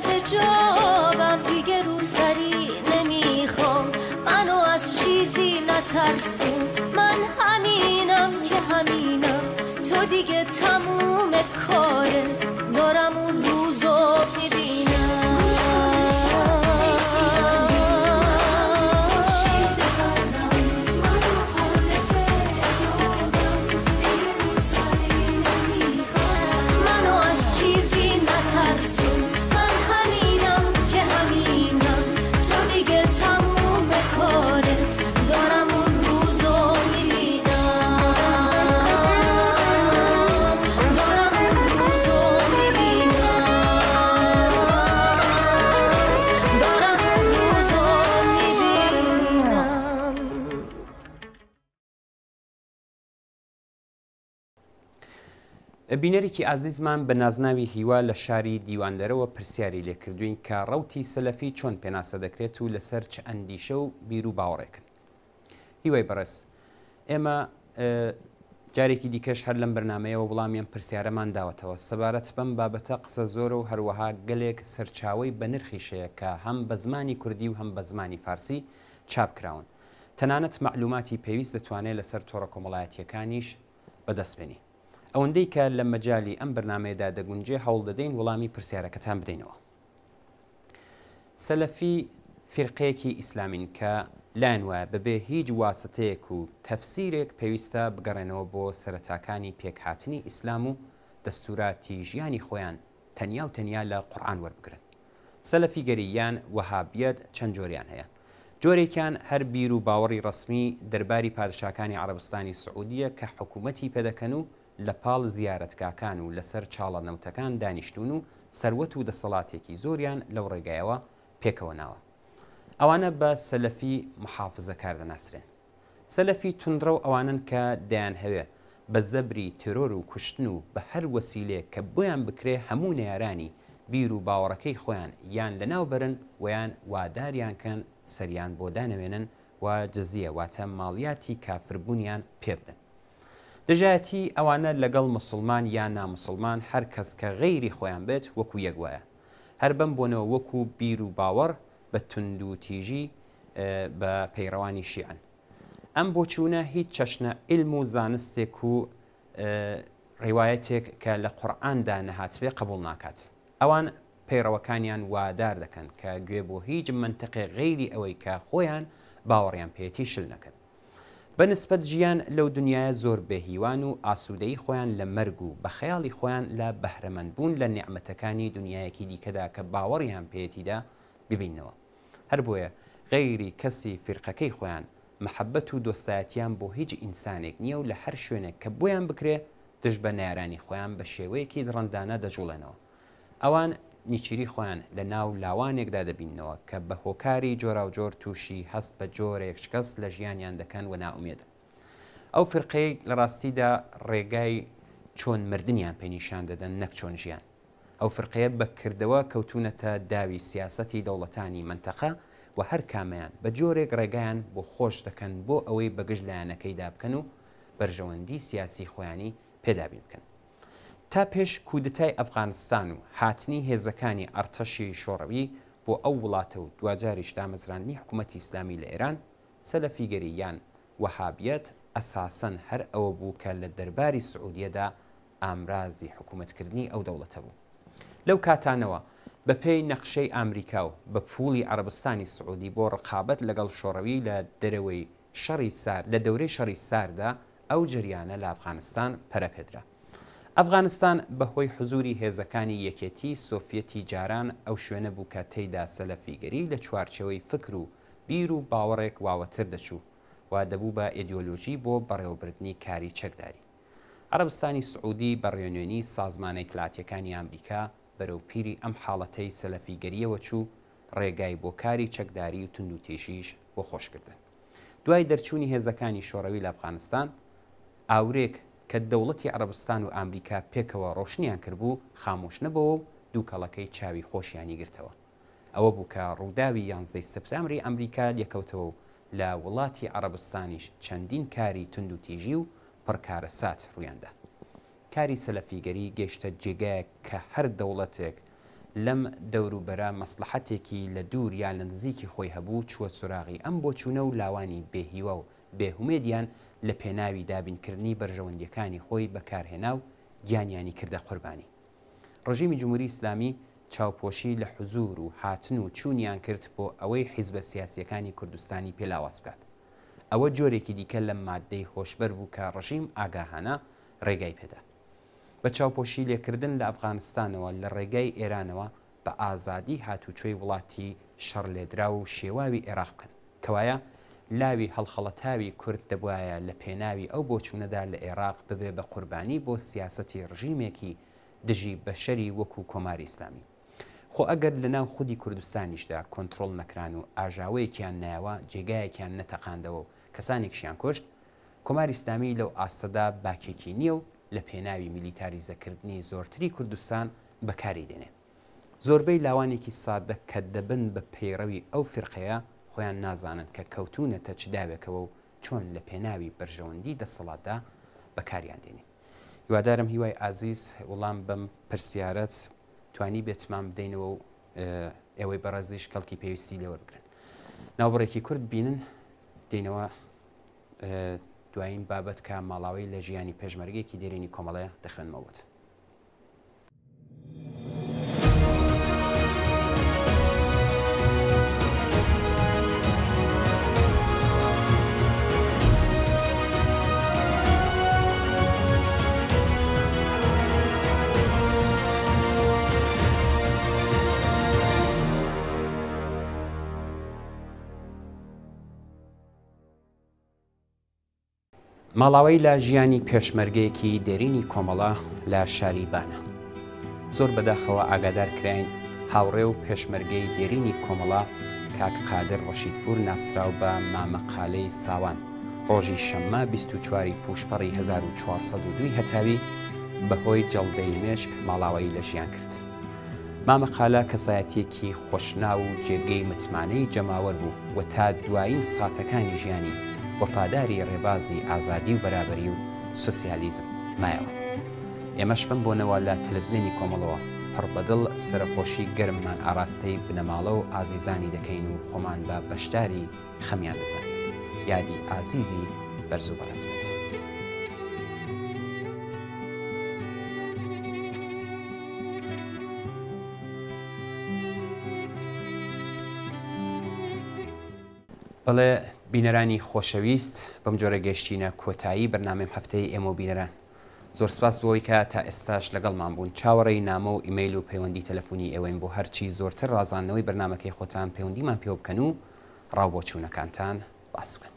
حجابم، دیگه رو سری نمیخوام منو از چیزی نترسون، من همینم که همینم، تو دیگه تموم کارت، دارم اون روزو میبینم. منو از چیزی نترسون، من همینم که همینم، تو دیگه تموم کارت، دارم اون روزو میبینم، دارم اون روزو میبینم، دارم اون روزو میبینم. بینەرێکی ئازیزمان بە نازناوی هیوا لە شاری دیواندەرەوە پرسیاری لێکردوین کە ڕەوتی سەلەفی چۆن پێناسە دەکرێت و لەسەر چ ئەندیشە و بیر و باوەڕێکن. هیوای بەڕێز، ئێمە جارێکی دیکەش هەر لەم بەرنمەیەوە وڵامیان پرسیارەمان داوەتەوە سەبارەت بەم بابەتە قسە زۆرە و هەروەها گەلێک سەرچاوی بە نرخیشەیە کە هەم بە زمانی کوردی و هەم بە زمانی فارسی چاپکراون. تەنانەت معلوماتی پێویست دەتوانێت لەسەر تۆڕە کۆمەڵایەتیەکانیش بەدەستبێنی. ئەوەندەی کە لە مەجای ئەم بەرنمەیەدا دەگونجێ هەوڵ دەدەین وەڵامی پرسیارەکەتان بدەینەوە. سەلەفی فرقەیەکی ئیسلامین کە لایەن وایە بەبێ هیچ واسطەیەک و تەفسیرێک پێویستە بگەڕێنەوە بۆ سەرەتاکانی پێکهاتنی ئیسلام و دەستوراتی ژیانی خۆیان تەنیا و تەنیا لە قورئان وەربگرن. سەلەفی گەریان وەهابیەت چەند جۆریان هەیە. جۆرێکیان هەر بیر و باوەڕی ڕسمی دەرباری پادشاکانی عەرەبستانی سعودیە کە حکوومەتی پێدەکەن و لە پاڵ زیارەتگاکان و لەسەر چاڵە نەوتەکان دانیشتون و سەروەت و دەسەڵاتێکی زۆریان لەو ڕێگایەوە پێکەوە ناوە. ئەوانە بە سەلەفی محافزەکار دەناسرێن. سەلەفی توندڕە و ئەوانن کە دەیان هەوێ بە زەبری ترۆر و کوشتن و بە هەر وەسیلێ کە بۆیان بکرێ هەموو نەیارانی بیر و باوەڕەکەی خۆیان یان لەناوبەرن ویان واداریان کەن سەریان بۆ دانەوێنن و جزیە واتە ماڵیاتی کافربوونیان پێ بدەن. دەژایەتی ئەوانە لەگەڵ مسلمان یان نامسلمان هەر کەس کە غەیری خۆیان بێت وەکو یەک وایە. هەر بەم بۆنەوە وەکو بیر و باوەڕ بە تند و تیژی بە پەیڕەوانی شیعن. ئەم بۆچوونە هیچ چەشنە ئیلم و زانستێک و ڕێوایەتێک کە لە قورئاندا نەهاتبێ قبول ناکات. ئەوان پەیڕەوەکانیان وادار دەکەن کە گوێ بۆ هیچ منتەقێ غەیری ئەوەی کە خۆیان باوەڕیان پێێتی شل نەکەن. بەنسبەت ژیان لەو دنیاە زۆر بێهیوان و ئاسوودەی خۆیان لە مەرگ و بە خەیاڵی خۆیان لە بەهرەمەندبوون لە نیعمەتەکانی دنیایەکی دیکەدا کە باوەڕیان پێێتیدا ببینەوە. هەر بۆیە غەیری کەسی فرقەکەی خۆیان محەبەت و دۆستایەتیان بۆ هیچ ئینسانێک نییە و لە هەر شوێنێک کە بۆیان بکرێ دژ بە نارانی خۆیان بە شێوەیەکی دڕندانە دەجوڵێنەوە. ئەوان نیچیری خۆیان لە ناو لاوانێکدا دەبینەوە کە بە هۆکاری جۆرا و جۆر تووشی هەست بە جۆرێک شکەست لە ژیانیان دەکەن و ناومێدن. ئەو فرقەی لە ڕاستیدا ڕێگای چۆن مردنیان پێنیشان دەدەن نەک چۆن ژیان. ئەو فرقەیە بەکردەوە کەوتونەتە داوی سیاسەتی دەوڵەتانی منتەقە و هەر کامیان بە جۆرێک ڕێگایان بۆ خۆش دەکەن بۆ ئەوەی بەگشت لایەنەکەیدا بکەن و بەرژەوەندی سیاسی خۆیانی پێدابین بکەن. تا پێش کودتای ئەفغانستان و هاتنی هێزەکانی ئەرتەشی شۆڕەوی بۆ ئەو وڵاتە و دوجاریش دامەزراندنی حکوومەتی ئیسلامی لە ئێران سەلەفیگەری یان وەهابیەت ئەساسەن هەر ئەوە بوو کە لە دەرباری سعودیەدا ئامرازی حکوومەتکردنی ئەو دەوڵەتە بوو. لەو کاتانەوە بە پێی نەخشەی ئەمریکا و بە پوڵی عەرەبستانی سعودی بۆ ڕقابەت لەگەڵ شۆڕەوی لە دەرەوەی شەڕی سارد لە دەورەی شەڕی ساردا ئەو جریانە لە ئەفغانستان پەرەپێدرا. ئەفغانستان بەهۆی حزوری هێزەکانی یەکێتی سۆڤیەتی جاران ئەو شوێنە بوو کە تێیدا سەلەفیگەری لە چوارچەوەی فکر و بیر و باوەڕێک واوەتر دەچوو و دەبوو بە ئیدیۆلۆژی بۆ بەڕێوەبردنی کاری چەکداری. عەرەبستانی سعودی بەڕێوەنوێنی سازمانە ئیتلاعاتیەکانی ئەمریکا بەرەو پیری ئەم حاڵەتەی سەلەفیگەریەوە چوو ڕێگای بۆ کاری چەکداری و توندوتێژیش بۆ خۆشکردن. دوای دەرچوونی هێزەکانی شۆڕەوی لە ئەفغانستان ئاورێک کە دەوڵەتی عەرەبستان و ئامریکا پێکەوە ڕۆشنیان کردبوو خامۆش نەبەوە و دوو کەڵەکەی چاوی خۆشیانی گرتەوە. ئەوە بوو کە ڕووداوی 11 سەپتامبری ئەمریکا لێکەوتەوە و لە وڵاتی عەرەبستانیش چەندین کاری تند و تیژی و پڕکارە سات ڕوویاندا. کاری سەلەفیگەری گەیشتە جێگایە کە هەر دەوڵەتێک لەم دەوروبەرە مەسلحەتێکی لە دوور یان لە نزیکی خۆی هەبوو چووە سوراغی ئەم بۆچوونە و لاوانی بێهیوە و بێهومێدیان لە پێناوی دابینکردنی بەرژەوەندیەکانی خۆی بەکارهێنا و گیانیانی کردە قوربانی. ڕژیمی جمهوری ئیسلامی چاوپۆشی لە حزور و هاتن و چوونیان کرد بۆ ئەوەی حیزبە سیاسیەکانی کوردستانی پێلاواز بکات. ئەوە جۆرێکی دیکە لە مادەی هۆشبەر بوو کە ڕژیم ئاگاهانە ڕێگای پێدا. بە چاوپۆشی لێکردن لە ئەفغانستانەوە لە ڕێگای ئێرانەوە بە ئازادی هاتوچۆی وڵاتی شەڕلێدرا و شێواوی عێراق بکەن کەوایە لاوی هەڵخەڵەتاوی کورد دەبوایە لە پێناوی ئەو بۆچوونەدا لە عێراق ببێ بە قوربانی بۆ سیاسەتی ڕژیمێکی دژی بەشەری وەکو کۆماری ئیسلامی. خۆ ئەگەر لە ناو خودی کوردستانیشدا کۆنتترۆل نەکران و ئاژاوەیەکیان نایەوە جێگایەکیان نەتەقاندەوە و کەسانێکشیان کوشت، کۆماری ئیسلامی لەو ئاستەدا باکێکی نییە و لە پێناوی میلیتاریزەکردنی زۆرتری کوردستان بەکاری دێنێ. زۆربەی لاوانێکی سادە کە دەبن بە پەیڕەوی ئەو فرقەیە خۆیان نازانن کە کەوتونەتە چ داوێکەوە و چۆن لە پێناوی بەرژەوەندی دەسەڵاتدا بەکاریان دێنێ. هیوادارم هیوای ئازیز وەڵام بەم پرسیارەت توانی بێتمان بدەینەوە و ئێوەی بەڕێزیش کەڵکی پێویستی لێوە بگرن. ناوبڕێکی کورد بینن دێنەوە دوایین بابەت کە ماڵاوی لە ژیانی پێشمەرگێکی دێرینی کۆمەڵەیە دەخێنمەوەت. ماڵاوی لە ژیانی پێشمەرگەیەکی دێرینی کۆمەڵە لە شاریبانە. زۆر بەداخەوە ئاگادار کراین هاوڕێ و پێشمەرگەی دێرینی کۆمەڵە کاک قادر ڕەشیدپور ناسراو بە مامەقالەی ساوان ڕۆژی شەممە 24 پوشپەڕی 1402 هەتاوی بەهۆی جەڵدەی مێشک ماڵاوی لە ژیان کرد. مامەقالە کەسایەتیەکی خۆشناو و جێگەی متمانەی جەماوەر بوو و تا دوایین ساتەکانی ژیانی وەفاداری ڕێبازی ئازادی و بەرابەری و سوسیالیزم مایەوە. ئێمەش بمبوونەوە لە تەلەڤیزیۆنی کۆمەڵەوە پڕبەدڵ سەرخۆشی گەرممان ئاراستەی بنەماڵە و ئازیزانی دەکەین و خۆمان بە بەشداری خەمیان دەزانین. یادی ئازیزی بەرز و بەڕێزبێت. بەڵێ بینەرانی خۆشەویست بەم جۆرە گەشتینە کۆتایی بەرنامەی هەفتەی ئێمە بینەران. زۆر سپاس بۆەوەی کە تا ئێستاش لەگەڵمان بوون. چاوەڕێی نامە و ئیمەیل و پەیوەندی تەلەفۆنی ئێوەین بۆ هەرچی زۆرتر ڕازاندنەوەی بەرنامەکەی خۆتان پەیوەندیمان پێ بکەن و ڕاوبۆچوونەکانتان باس بکەن.